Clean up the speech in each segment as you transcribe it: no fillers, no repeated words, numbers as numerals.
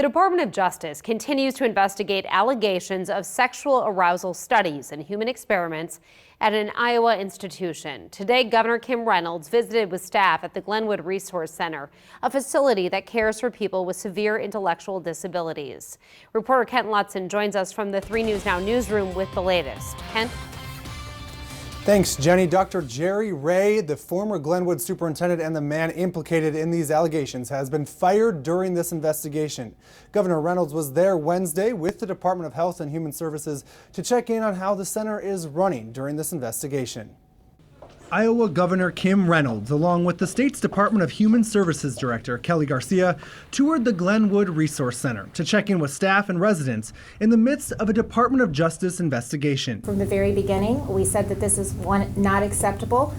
The Department of Justice continues to investigate allegations of sexual arousal studies and human experiments at an Iowa institution. Today, Governor Kim Reynolds visited with staff at the Glenwood Resource Center, a facility that cares for people with severe intellectual disabilities. Reporter Kent Lutzen joins us from the 3 News Now newsroom with the latest. Kent? Thanks, Jenny. Dr. Jerry Ray, the former Glenwood superintendent and the man implicated in these allegations, has been fired during this investigation. Governor Reynolds was there Wednesday with the Department of Health and Human Services to check in on how the center is running during this investigation. Iowa Governor Kim Reynolds, along with the state's Department of Human Services Director Kelly Garcia, toured the Glenwood Resource Center to check in with staff and residents in the midst of a Department of Justice investigation. From the very beginning, we said that this is not acceptable.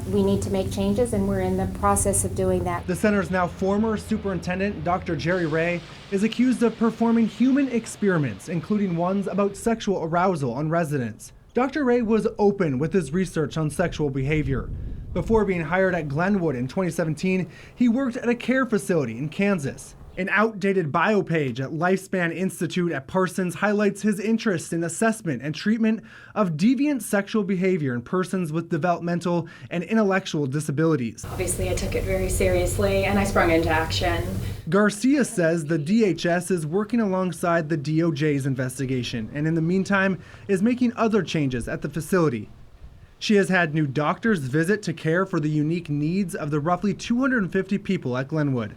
We need to make changes, and we're in the process of doing that. The center's now former superintendent, Dr. Jerry Ray, is accused of performing human experiments, including ones about sexual arousal on residents. Dr. Ray was open with his research on sexual behavior. Before being hired at Glenwood in 2017, he worked at a care facility in Kansas. An outdated bio page at Lifespan Institute at Parsons highlights his interest in assessment and treatment of deviant sexual behavior in persons with developmental and intellectual disabilities. Obviously, I took it very seriously and I sprung into action. Garcia says the DHS is working alongside the DOJ's investigation and in the meantime is making other changes at the facility. She has had new doctors visit to care for the unique needs of the roughly 250 people at Glenwood.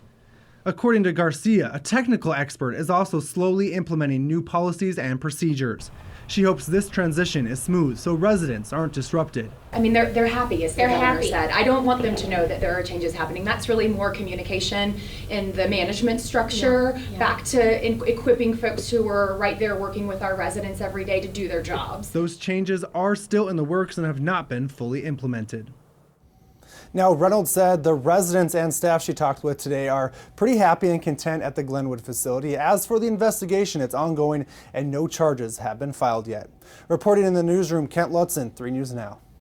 According to Garcia, a technical expert is also slowly implementing new policies and procedures. She hopes this transition is smooth so residents aren't disrupted. I mean, they're happy, as the governor said. I don't want them to know that there are changes happening. That's really more communication in the management structure, back to equipping folks who are right there working with our residents every day to do their jobs. Those changes are still in the works and have not been fully implemented. Now, Reynolds said the residents and staff she talked with today are pretty happy and content at the Glenwood facility. As for the investigation, it's ongoing and no charges have been filed yet. Reporting in the newsroom, Kent Lutzen, 3 News Now.